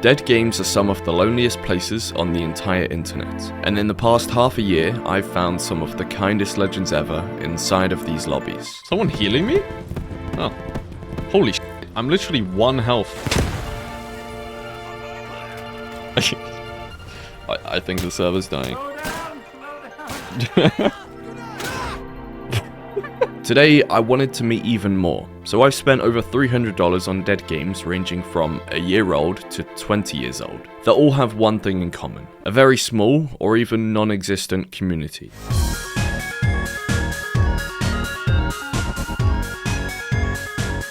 Dead games are some of the loneliest places on the entire internet, and in the past half a year, I've found some of the kindest legends ever inside of these lobbies. Someone healing me? Oh. Holy shit, I'm literally 1 health. I think the server's dying. Today, I wanted to meet even more, so I've spent over $300 on dead games ranging from a year old to 20 years old, that all have one thing in common: a very small or even non-existent community.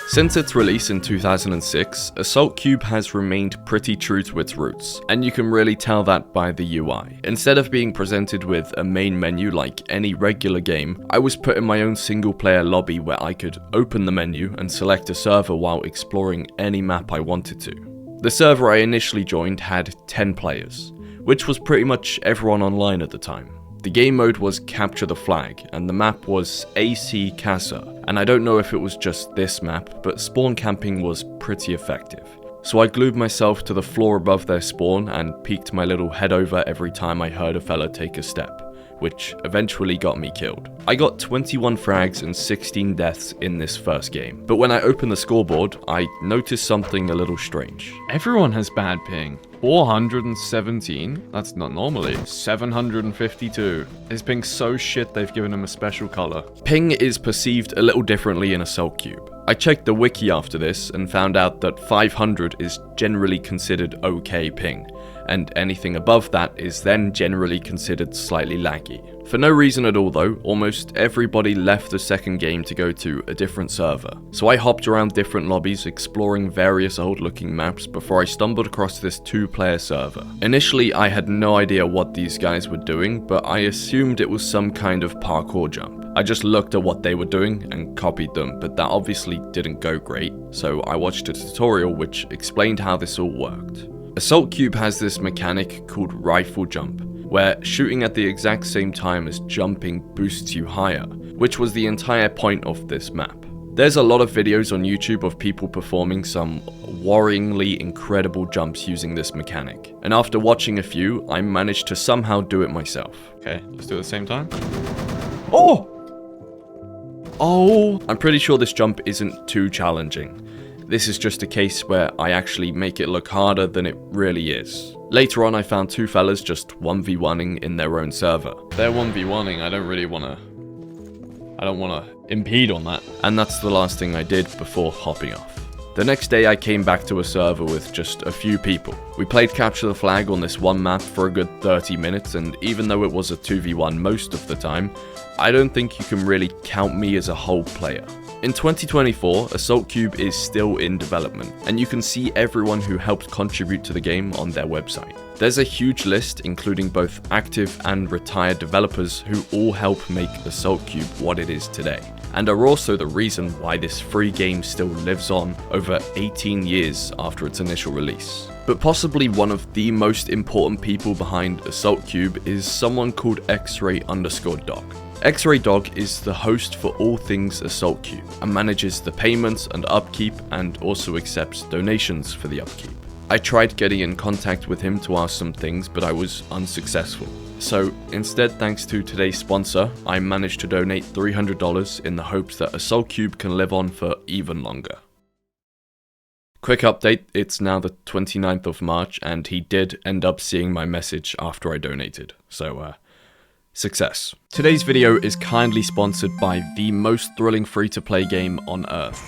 Since its release in 2006, AssaultCube has remained pretty true to its roots, and you can really tell that by the UI. Instead of being presented with a main menu like any regular game, I was put in my own single-player lobby where I could open the menu and select a server while exploring any map I wanted to. The server I initially joined had 10 players, which was pretty much everyone online at the time. The game mode was Capture the Flag, and the map was AC Casa, and I don't know if it was just this map, but spawn camping was pretty effective. So I glued myself to the floor above their spawn and peeked my little head over every time I heard a fella take a step, which eventually got me killed. I got 21 frags and 16 deaths in this first game, but when I opened the scoreboard, I noticed something a little strange. Everyone has bad ping. 417? That's not normally. 752. His ping's so shit they've given him a special color. Ping is perceived a little differently in AssaultCube. I checked the wiki after this and found out that 500 is generally considered okay ping, and anything above that is then generally considered slightly laggy. For no reason at all though, almost everybody left the second game to go to a different server. So I hopped around different lobbies exploring various old looking maps before I stumbled across this 2-player server. Initially I had no idea what these guys were doing, but I assumed it was some kind of parkour jump. I just looked at what they were doing and copied them, but that obviously didn't go great, so I watched a tutorial which explained how this all worked. AssaultCube has this mechanic called rifle jump, where shooting at the exact same time as jumping boosts you higher, which was the entire point of this map. There's a lot of videos on YouTube of people performing some worryingly incredible jumps using this mechanic, and after watching a few, I managed to somehow do it myself. Okay, let's do it at the same time. Oh! Oh! I'm pretty sure this jump isn't too challenging. This is just a case where I actually make it look harder than it really is. Later on I found 2 fellas just 1v1ing in their own server. They're 1v1ing, I don't wanna impede on that. And that's the last thing I did before hopping off. The next day I came back to a server with just a few people. We played Capture the Flag on this one map for a good 30 minutes, and even though it was a 2v1 most of the time, I don't think you can really count me as a whole player. In 2024, AssaultCube is still in development, and you can see everyone who helped contribute to the game on their website. There's a huge list including both active and retired developers who all help make AssaultCube what it is today, and are also the reason why this free game still lives on over 18 years after its initial release. But possibly one of the most important people behind AssaultCube is someone called X-Ray_Dog. X-Ray Dog is the host for all things AssaultCube and manages the payments and upkeep, and also accepts donations for the upkeep. I tried getting in contact with him to ask some things, but I was unsuccessful. So instead, thanks to today's sponsor, I managed to donate $300 in the hopes that AssaultCube can live on for even longer. Quick update, it's now the 29th of March and he did end up seeing my message after I donated, so success. Today's video is kindly sponsored by the most thrilling free-to-play game on earth,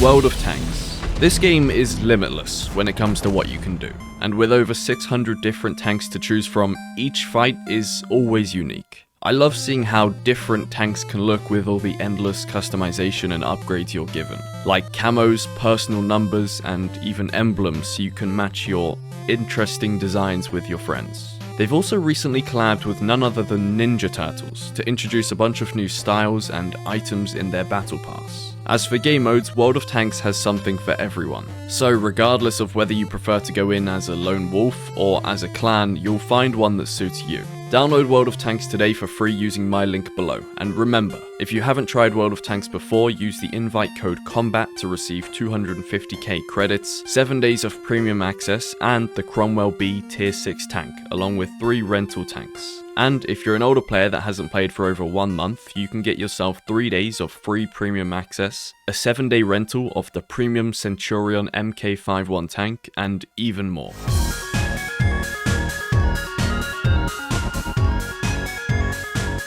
World of Tanks. This game is limitless when it comes to what you can do, and with over 600 different tanks to choose from, each fight is always unique. I love seeing how different tanks can look with all the endless customization and upgrades you're given, like camos, personal numbers, and even emblems so you can match your interesting designs with your friends. They've also recently collabed with none other than Ninja Turtles to introduce a bunch of new styles and items in their battle pass. As for game modes, World of Tanks has something for everyone. So regardless of whether you prefer to go in as a lone wolf or as a clan, you'll find one that suits you. Download World of Tanks today for free using my link below. And remember, if you haven't tried World of Tanks before, use the invite code COMBAT to receive 250k credits, 7 days of premium access, and the Cromwell B Tier 6 tank, along with 3 rental tanks. And if you're an older player that hasn't played for over 1 month, you can get yourself 3 days of free premium access, a 7-day rental of the premium Centurion MK51 tank, and even more.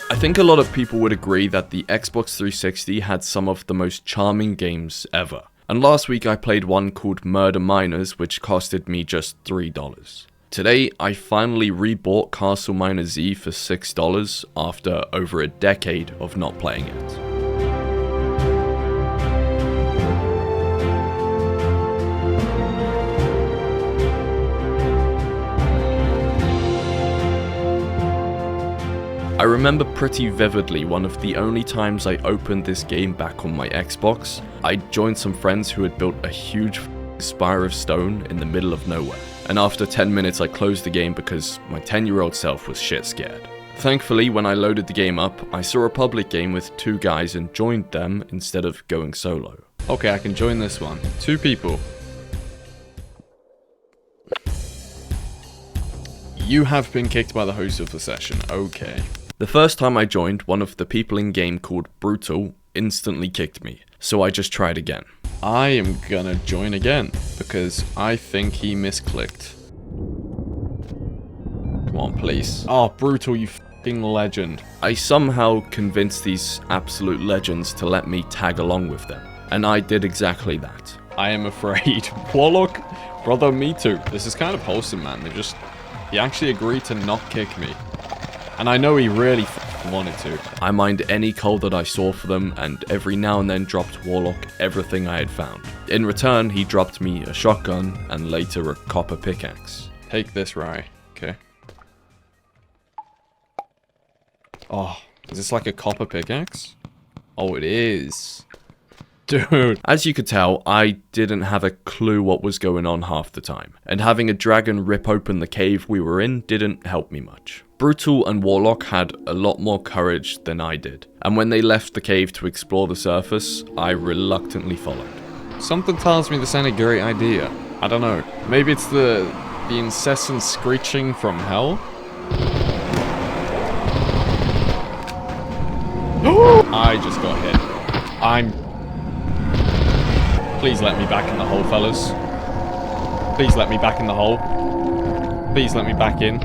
I think a lot of people would agree that the Xbox 360 had some of the most charming games ever. And last week I played one called Murder Miners, which costed me just $3. Today I finally rebought CastleMiner Z for $6 after over a decade of not playing it. I remember pretty vividly one of the only times I opened this game back on my Xbox. I joined some friends who had built a huge spire of stone in the middle of nowhere, and after 10 minutes I closed the game because my 10-year-old self was shit scared. Thankfully, when I loaded the game up, I saw a public game with 2 guys and joined them instead of going solo. Okay, I can join this one. 2 people. You have been kicked by the host of the session. Okay. The first time I joined, one of the people in game called Brutal instantly kicked me, so I just tried again. I am gonna join again, because I think he misclicked. Come on, please. Oh, Brutal, you f***ing legend. I somehow convinced these absolute legends to let me tag along with them, and I did exactly that. I am afraid. Warlock? Brother, me too. This is kind of wholesome, man. He actually agreed to not kick me. And I know he really wanted to. I mined any coal that I saw for them, and every now and then dropped Warlock everything I had found. In return, he dropped me a shotgun, and later a copper pickaxe. Take this, Rye. Okay. Oh, is this like a copper pickaxe? Oh, it is. Dude. As you could tell, I didn't have a clue what was going on half the time, and having a dragon rip open the cave we were in didn't help me much. Brutal and Warlock had a lot more courage than I did, and when they left the cave to explore the surface, I reluctantly followed. Something tells me this ain't a great idea. I don't know. Maybe it's the incessant screeching from hell? I just got hit. Please let me back in the hole, fellas. Please let me back in the hole. Please let me back in.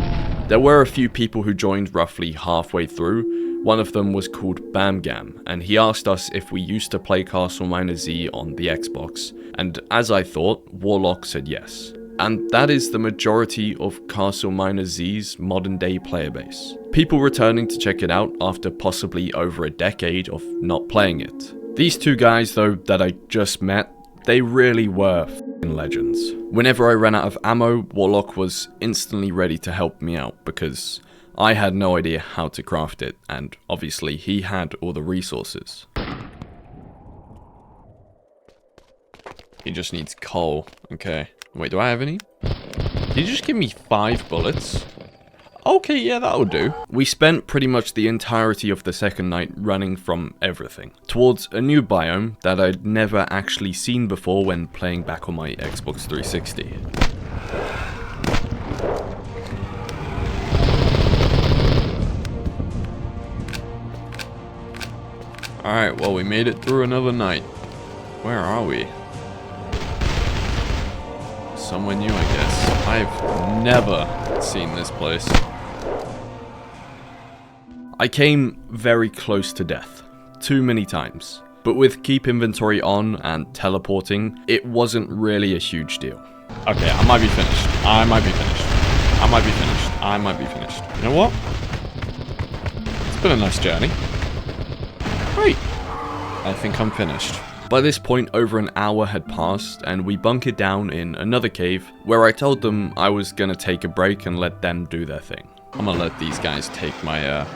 There were a few people who joined roughly halfway through. One of them was called Bamgam, and he asked us if we used to play CastleMiner Z on the Xbox, and as I thought, Warlock said yes. And that is the majority of CastleMiner Z's modern day player base. People returning to check it out after possibly over a decade of not playing it. These 2 guys though that I just met, they really were f***ing legends. Whenever I ran out of ammo, Warlock was instantly ready to help me out because I had no idea how to craft it, and obviously he had all the resources. He just needs coal. Okay. Wait, do I have any? Did you just give me 5 bullets? Okay, yeah, that'll do. We spent pretty much the entirety of the second night running from everything, towards a new biome that I'd never actually seen before when playing back on my Xbox 360. Alright, well, we made it through another night. Where are we? Somewhere new, I guess. I've never seen this place. I came very close to death, too many times, but with keep inventory on and teleporting, it wasn't really a huge deal. Okay, I might be finished. I might be finished. I might be finished. I might be finished. You know what? It's been a nice journey. Great. I think I'm finished. By this point, over an hour had passed, and we bunkered down in another cave, where I told them I was gonna take a break and let them do their thing. I'm gonna let these guys take my,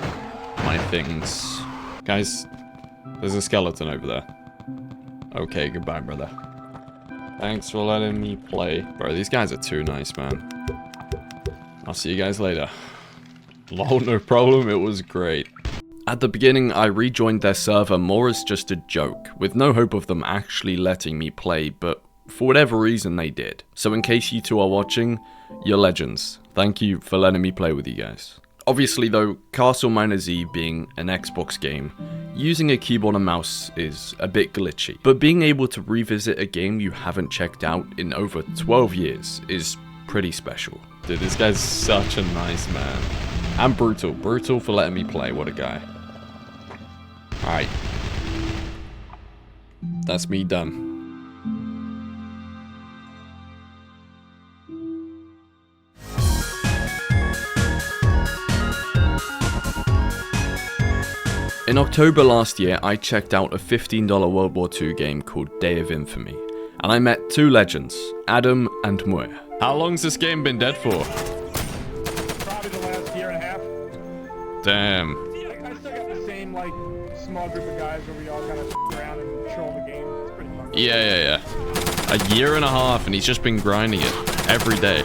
my things. Guys, there's a skeleton over there. Okay, goodbye, brother. Thanks for letting me play. Bro, these guys are too nice, man. I'll see you guys later. Lol, no problem, it was great. At the beginning, I rejoined their server more as just a joke, with no hope of them actually letting me play, but for whatever reason they did. So in case you two are watching, you're legends. Thank you for letting me play with you guys. Obviously though, CastleMiner Z being an Xbox game, using a keyboard and mouse is a bit glitchy, but being able to revisit a game you haven't checked out in over 12 years is pretty special. Dude, this guy's such a nice man. And brutal. Brutal for letting me play, what a guy. Alright. That's me done. In October last year, I checked out a $15 World War II game called Day of Infamy, and I met two legends, Adam and Muir. How long's this game been dead for? Probably the last year and a half. Damn. I still got the same, like, small group of guys where we all kind of around and troll the game. It's pretty fun. Yeah. A year and a half, and he's just been grinding it every day.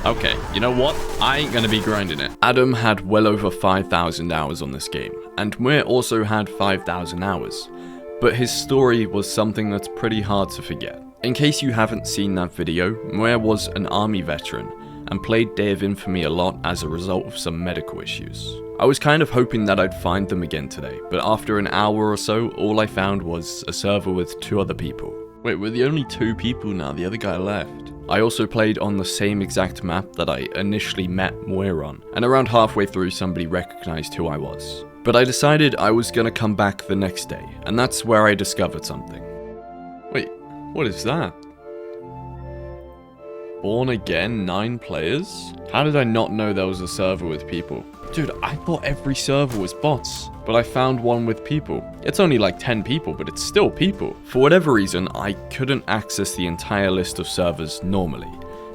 Okay, you know what? I ain't gonna be grinding it. Adam had well over 5,000 hours on this game, and Muir also had 5,000 hours. But his story was something that's pretty hard to forget. In case you haven't seen that video, Muir was an army veteran, and played Day of Infamy a lot as a result of some medical issues. I was kind of hoping that I'd find them again today, but after an hour or so, all I found was a server with 2 other people. Wait, we're the only 2 people now, the other guy left. I also played on the same exact map that I initially met Muir on, and around halfway through somebody recognized who I was. But I decided I was gonna come back the next day, and that's where I discovered something. Wait, what is that? Born again, 9 players? How did I not know there was a server with people? Dude, I thought every server was bots, but I found one with people. It's only like 10 people, but it's still people. For whatever reason, I couldn't access the entire list of servers normally,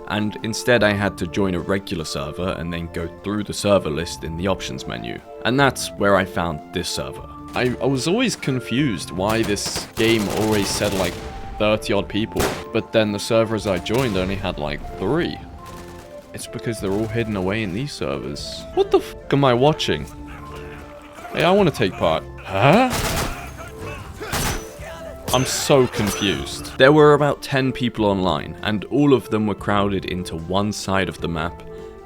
and instead I had to join a regular server and then go through the server list in the options menu. And that's where I found this server. I was always confused why this game always said like 30 odd people, but then the servers I joined only had like 3. It's because they're all hidden away in these servers. What the f am I watching? Hey, I want to take part. Huh? I'm so confused. There were about 10 people online, and all of them were crowded into one side of the map,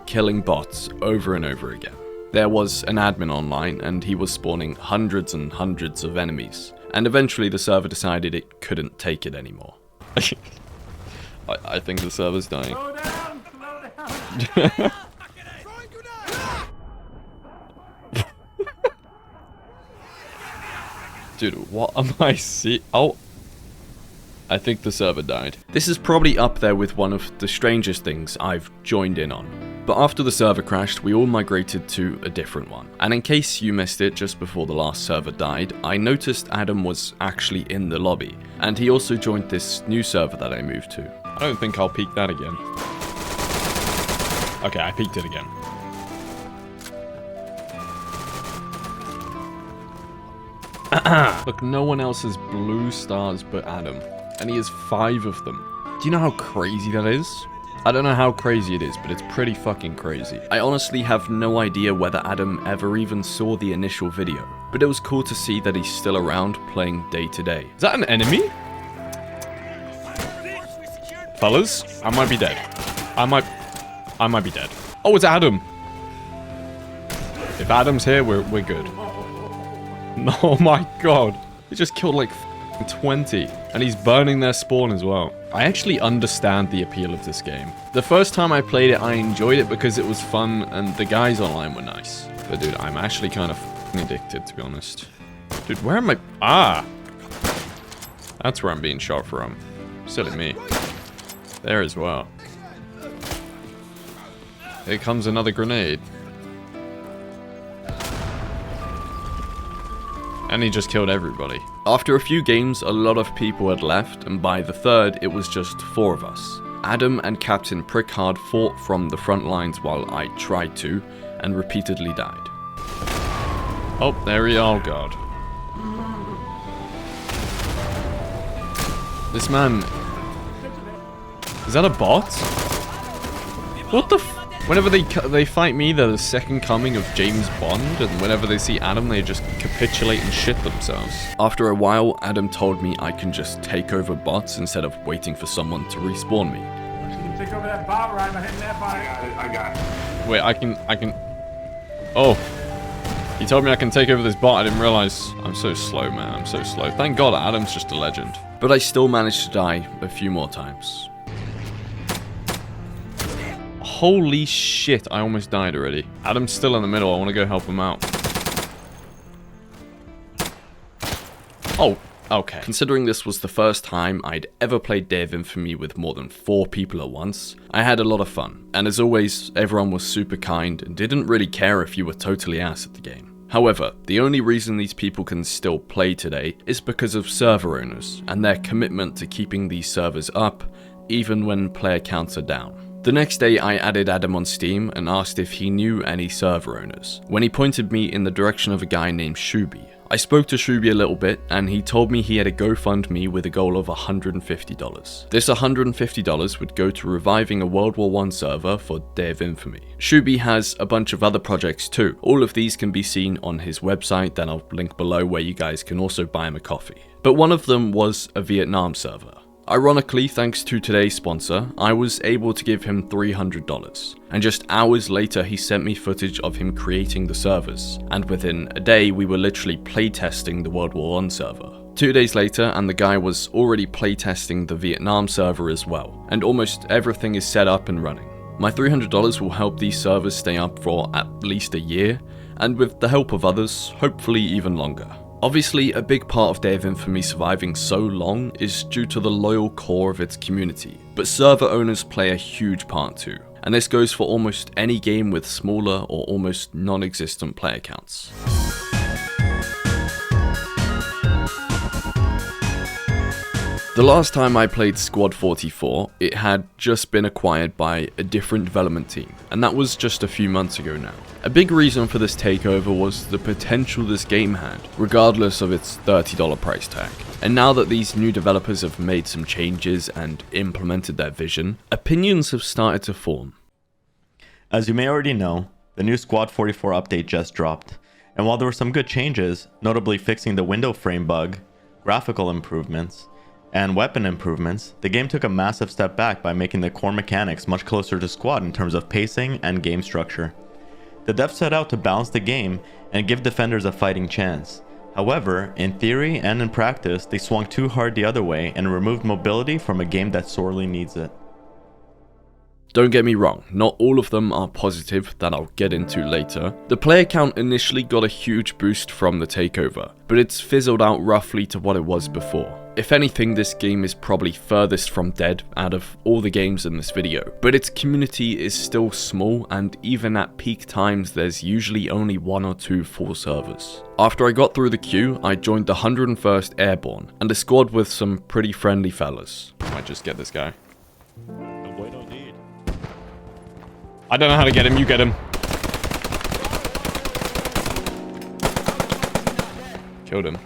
killing bots over and over again. There was an admin online, and he was spawning hundreds and hundreds of enemies, and eventually the server decided it couldn't take it anymore. I think the server's dying. Slow down! Dude, what am I seeing? Oh, I think the server died. This is probably up there with one of the strangest things I've joined in on. But after the server crashed, we all migrated to a different one. And in case you missed it just before the last server died, I noticed Adam was actually in the lobby. And he also joined this new server that I moved to. I don't think I'll peek that again. Okay, I peeked it again. Look, no one else has blue stars but Adam. And he has 5 of them. Do you know how crazy that is? I don't know how crazy it is, but it's pretty fucking crazy. I honestly have no idea whether Adam ever even saw the initial video, but it was cool to see that he's still around playing day to day. Is that an enemy? Fellas, I might be dead. I might be dead. Oh, it's Adam. If Adam's here, we're good. Oh my god. He just killed like 20. And he's burning their spawn as well. I actually understand the appeal of this game. The first time I played it, I enjoyed it because it was fun and the guys online were nice. But dude, I'm actually kind of addicted, to be honest. Dude, where am I? Ah! That's where I'm being shot from. Silly me. There as well. Here comes another grenade. And he just killed everybody. After a few games, a lot of people had left, and by the third, it was just 4 of us. Adam and Captain Prickhard fought from the front lines while I tried to, and repeatedly died. Oh, there he... oh god. This man... Is that a bot? What the f... Whenever they fight me, they're the second coming of James Bond, and whenever they see Adam, they just capitulate and shit themselves. After a while, Adam told me I can just take over bots instead of waiting for someone to respawn me. You can take over that bot right by hitting that bot. I got it. Wait, I can... Oh. He told me I can take over this bot, I didn't realize. I'm so slow, man, I'm so slow. Thank God Adam's just a legend. But I still managed to die a few more times. Holy shit, I almost died already. Adam's still in the middle, I want to go help him out. Oh, okay. Considering this was the first time I'd ever played Day of Infamy with more than 4 people at once, I had a lot of fun. And as always, everyone was super kind and didn't really care if you were totally ass at the game. However, the only reason these people can still play today is because of server owners and their commitment to keeping these servers up, even when player counts are down. The next day I added Adam on Steam and asked if he knew any server owners, when he pointed me in the direction of a guy named Shubi. I spoke to Shubi a little bit and he told me he had a GoFundMe with a goal of $150. This $150 would go to reviving a World War I server for Day of Infamy. Shubi has a bunch of other projects too. All of these can be seen on his website that I'll link below, where you guys can also buy him a coffee. But one of them was a Vietnam server. Ironically, thanks to today's sponsor, I was able to give him $300, and just hours later he sent me footage of him creating the servers, and within a day we were literally playtesting the World War I server. 2 days later and the guy was already playtesting the Vietnam server as well, and almost everything is set up and running. My $300 will help these servers stay up for at least a year, and with the help of others, hopefully even longer. Obviously, a big part of Day of Infamy surviving so long is due to the loyal core of its community, but server owners play a huge part too, and this goes for almost any game with smaller or almost non-existent player counts. The last time I played Squad 44, it had just been acquired by a different development team, and that was just a few months ago now. A big reason for this takeover was the potential this game had, regardless of its $30 price tag. And now that these new developers have made some changes and implemented their vision, opinions have started to form. As you may already know, the new Squad 44 update just dropped, and while there were some good changes, notably fixing the window frame bug, graphical improvements, and weapon improvements, the game took a massive step back by making the core mechanics much closer to Squad in terms of pacing and game structure. The devs set out to balance the game and give defenders a fighting chance. However, in theory and in practice, they swung too hard the other way and removed mobility from a game that sorely needs it. Don't get me wrong, not all of them are positive, that I'll get into later. The player count initially got a huge boost from the takeover, but it's fizzled out roughly to what it was before. If anything, this game is probably furthest from dead out of all the games in this video, but its community is still small, and even at peak times there's usually only 1 or 2 full servers. After I got through the queue, I joined the 101st Airborne, and a squad with some pretty friendly fellas. Might just get this guy. I don't know how to get him, you get him. Killed him.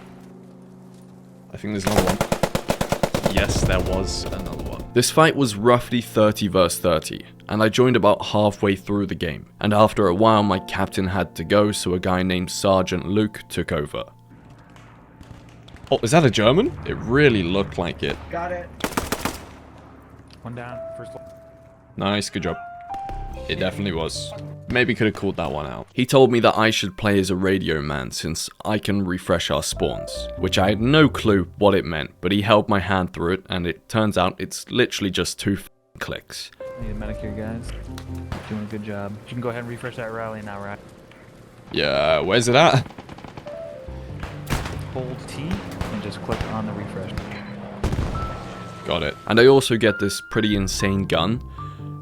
I think there's another one. Yes, there was another one. This fight was roughly 30 vs 30, and I joined about halfway through the game, and after a while my captain had to go, so a guy named Sergeant Luke took over. Oh, is that a German? It really looked like it. Got it. One down. First one. Nice, good job. It definitely was. Maybe could have called that one out. He told me that I should play as a radio man since I can refresh our spawns, which I had no clue what it meant, but he held my hand through it, and it turns out it's literally just 2 clicks. I need a medic here, guys. Doing a good job. You can go ahead and refresh that rally now, right? Yeah, where's it at? Hold T and just click on the refresh. Got it. And I also get this pretty insane gun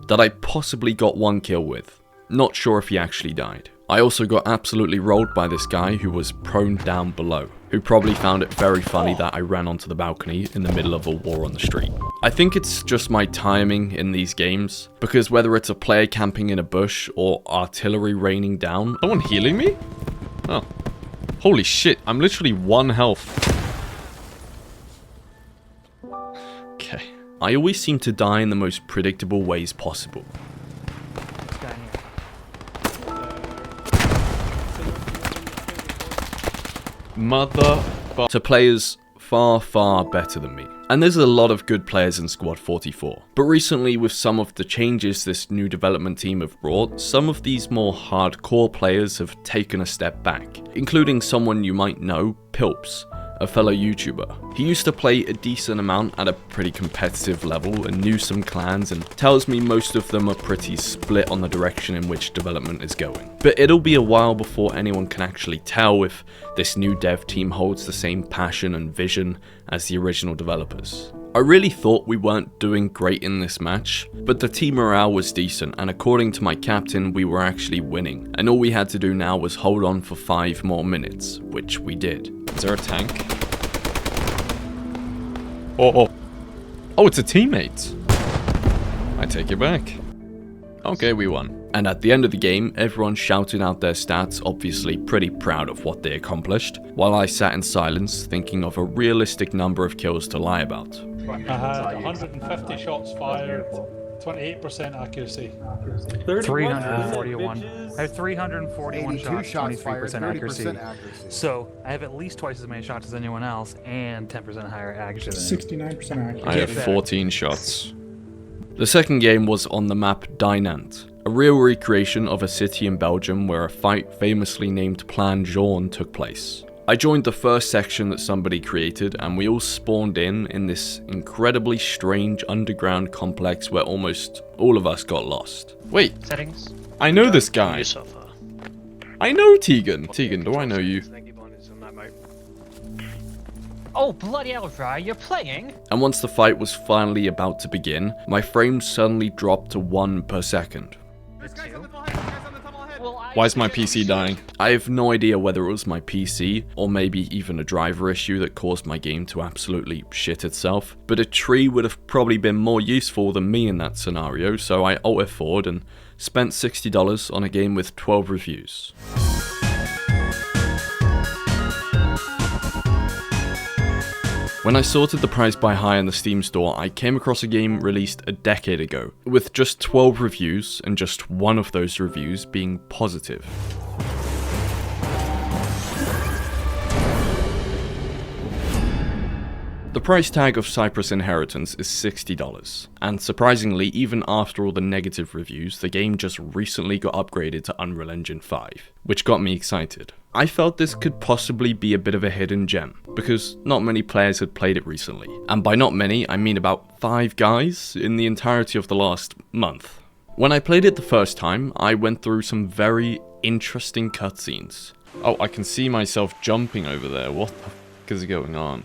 that I possibly got 1 kill with. Not sure if he actually died. I also got absolutely rolled by this guy who was prone down below, who probably found it very funny that I ran onto the balcony in the middle of a war on the street. I think it's just my timing in these games, because whether it's a player camping in a bush or artillery raining down... Someone healing me? Oh. Holy shit, I'm literally 1 health. Okay. I always seem to die in the most predictable ways possible. down here. Mother... To players far, far better than me. And there's a lot of good players in Squad 44. But recently, with some of the changes this new development team have brought, some of these more hardcore players have taken a step back, including someone you might know, Pilps, a fellow YouTuber. He used to play a decent amount at a pretty competitive level and knew some clans, and tells me most of them are pretty split on the direction in which development is going. But it'll be a while before anyone can actually tell if this new dev team holds the same passion and vision as the original developers. I really thought we weren't doing great in this match, but the team morale was decent, and according to my captain, we were actually winning, and all we had to do now was hold on for 5 more minutes, which we did. Is there a tank? Oh, it's a teammate. I take it back. Okay, we won. And at the end of the game, everyone shouted out their stats, obviously pretty proud of what they accomplished, while I sat in silence thinking of a realistic number of kills to lie about. I had 150 shots fired, 28% accuracy. 341. I have 341 shots, 23% fired, accuracy. So I have at least twice as many shots as anyone else and 10% higher accuracy than 69% accurate. I have 14 shots. The second game was on the map Dinant, a real recreation of a city in Belgium where a fight famously named Plan Jaune took place. I joined the first section that somebody created, and we all spawned in this incredibly strange underground complex where almost all of us got lost. Wait, Settings. I know this guy. I know Tegan. Tegan, do I know you? Oh, bloody hell, Rye, you're playing? And once the fight was finally about to begin, my frame suddenly dropped to 1 per second. Why is my PC dying? I have no idea whether it was my PC, or maybe even a driver issue that caused my game to absolutely shit itself, but a tree would have probably been more useful than me in that scenario, so I Alt F4'd and spent $60 on a game with 12 reviews. When I sorted the price by high in the Steam store, I came across a game released a decade ago, with just 12 reviews, and just one of those reviews being positive. The price tag of Cypress Inheritance is $60, and surprisingly, even after all the negative reviews, the game just recently got upgraded to Unreal Engine 5, which got me excited. I felt this could possibly be a bit of a hidden gem, because not many players had played it recently, and by not many, I mean about 5 guys in the entirety of the last month. When I played it the first time, I went through some very interesting cutscenes. Oh, I can see myself jumping over there. What the f*** is going on?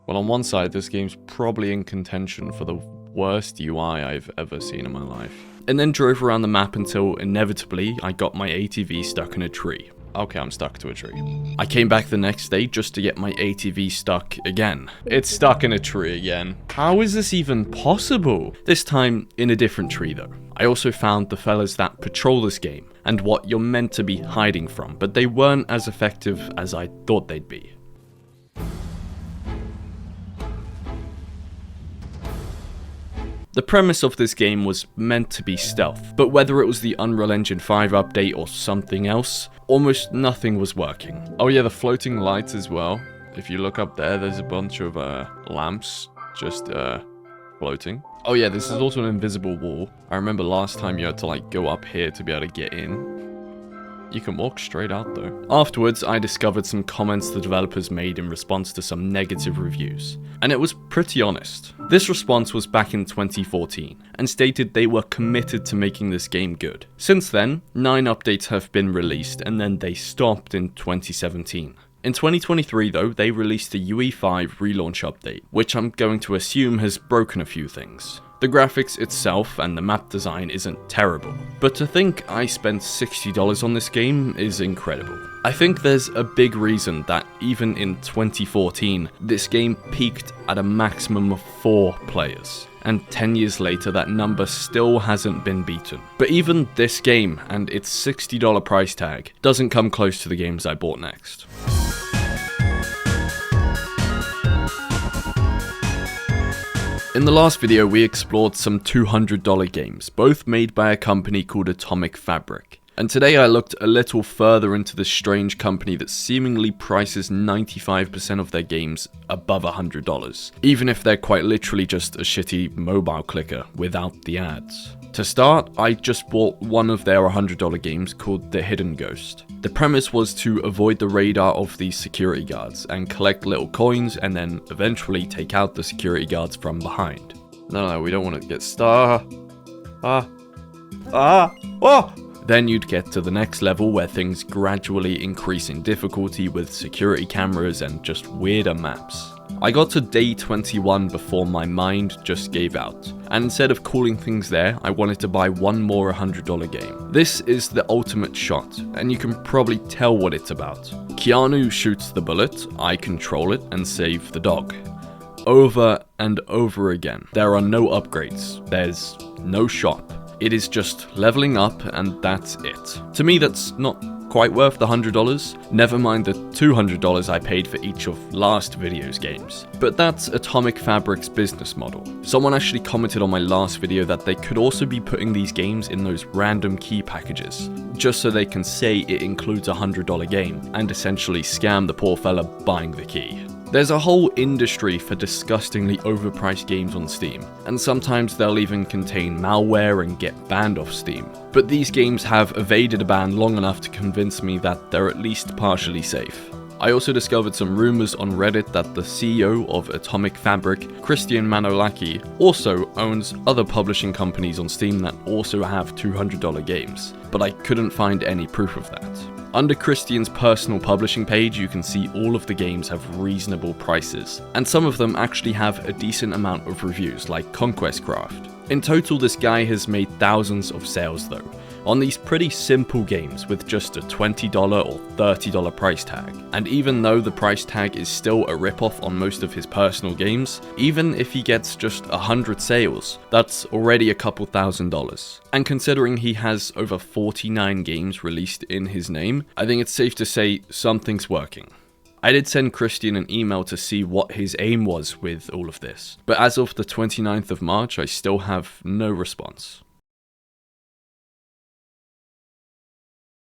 Well, on one side, this game's probably in contention for the worst UI I've ever seen in my life. And then drove around the map until, inevitably, I got my ATV stuck in a tree. Okay, I'm stuck to a tree. I came back the next day just to get my ATV stuck again. It's stuck in a tree again. How is this even possible? This time, in a different tree though. I also found the fellas that patrol this game, and what you're meant to be hiding from, but they weren't as effective as I thought they'd be. The premise of this game was meant to be stealth, but whether it was the Unreal Engine 5 update or something else, almost nothing was working. Oh yeah, the floating lights as well. If you look up there, there's a bunch of lamps just floating. Oh yeah, this is also an invisible wall. I remember last time you had to like go up here to be able to get in. You can walk straight out though. Afterwards, I discovered some comments the developers made in response to some negative reviews, and it was pretty honest. This response was back in 2014, and stated they were committed to making this game good. Since then, 9 updates have been released, and then they stopped in 2017. In 2023 though, they released a UE5 relaunch update, which I'm going to assume has broken a few things. The graphics itself and the map design isn't terrible, but to think I spent $60 on this game is incredible. I think there's a big reason that even in 2014, this game peaked at a maximum of 4 players. And 10 years later, that number still hasn't been beaten. But even this game and its $60 price tag doesn't come close to the games I bought next. In In the last video, we explored some $200 games, both made by a company called Atomic Fabric. And today I looked a little further into this strange company that seemingly prices 95% of their games above $100, even if they're quite literally just a shitty mobile clicker without the ads. To start, I just bought one of their $100 games called The Hidden Ghost. The premise was to avoid the radar of these security guards and collect little coins and then eventually take out the security guards from behind. No, we don't want to get Then you'd get to the next level where things gradually increase in difficulty with security cameras and just weirder maps. I got to day 21 before my mind just gave out, and instead of calling things there, I wanted to buy one more $100 game. This is the ultimate shot, and you can probably tell what it's about. Keanu shoots the bullet, I control it, and save the dog. Over and over again. There are no upgrades, there's no shop. It is just leveling up and that's it. To me, that's not quite worth the $100, never mind the $200 I paid for each of last video's games. But that's Atomic Fabric's business model. Someone actually commented on my last video that they could also be putting these games in those random key packages, just so they can say it includes a $100 game, and essentially scam the poor fella buying the key. There's a whole industry for disgustingly overpriced games on Steam, and sometimes they'll even contain malware and get banned off Steam. But these games have evaded a ban long enough to convince me that they're at least partially safe. I also discovered some rumors on Reddit that the CEO of Atomic Fabric, Christian Manolaki, also owns other publishing companies on Steam that also have $200 games, but I couldn't find any proof of that. Under Christian's personal publishing page, you can see all of the games have reasonable prices, and some of them actually have a decent amount of reviews, like Conquest Craft. In total, this guy has made thousands of sales though, on these pretty simple games with just a $20 or $30 price tag. And even though the price tag is still a ripoff on most of his personal games, even if he gets just 100 sales, that's already a couple $1,000s. And considering he has over 49 games released in his name, I think it's safe to say something's working. I did send Christian an email to see what his aim was with all of this, but as of the 29th of March, I still have no response.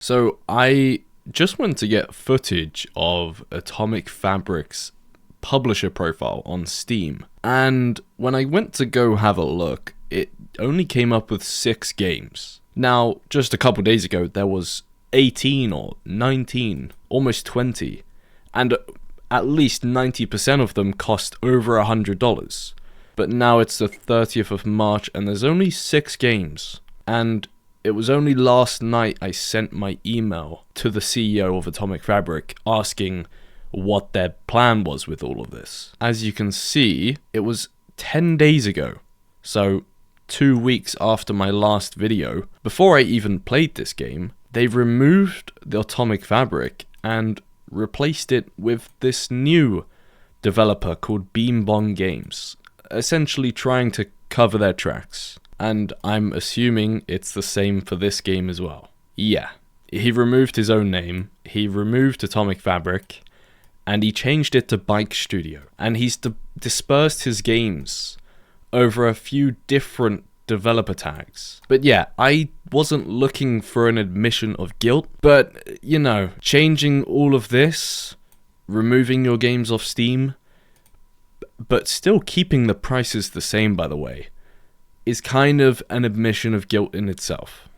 So I just went to get footage of Atomic Fabric's publisher profile on Steam, and when I went to go have a look, it only came up with 6 games. Now, just a couple days ago, there was 18 or 19, almost 20, and at least 90% of them cost over $100. But now it's the 30th of March and there's only 6 games, and it was only last night I sent my email to the CEO of Atomic Fabric asking what their plan was with all of this. As you can see, it was 10 days ago, so 2 weeks after my last video, before I even played this game, they removed the Atomic Fabric and replaced it with this new developer called Beambong Games, essentially trying to cover their tracks. And I'm assuming it's the same for this game as well. Yeah, he removed his own name, he removed Atomic Fabric, and he changed it to Bike Studio. And he's dispersed his games over a few different developer tags. But yeah, I wasn't looking for an admission of guilt, but you know, changing all of this, removing your games off Steam, but still keeping the prices the same, by the way, is kind of an admission of guilt in itself.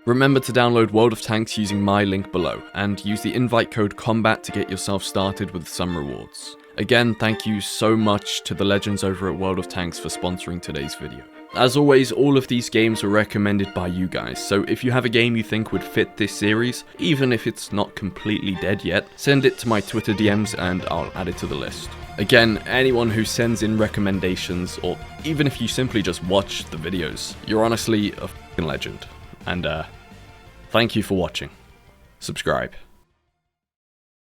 Remember to download World of Tanks using my link below, and use the invite code COMBAT to get yourself started with some rewards. Again, thank you so much to the legends over at World of Tanks for sponsoring today's video. As always, all of these games were recommended by you guys, so if you have a game you think would fit this series, even if it's not completely dead yet, send it to my Twitter DMs and I'll add it to the list. Again, anyone who sends in recommendations, or even if you simply just watch the videos, you're honestly a f***ing legend. And thank you for watching. Subscribe.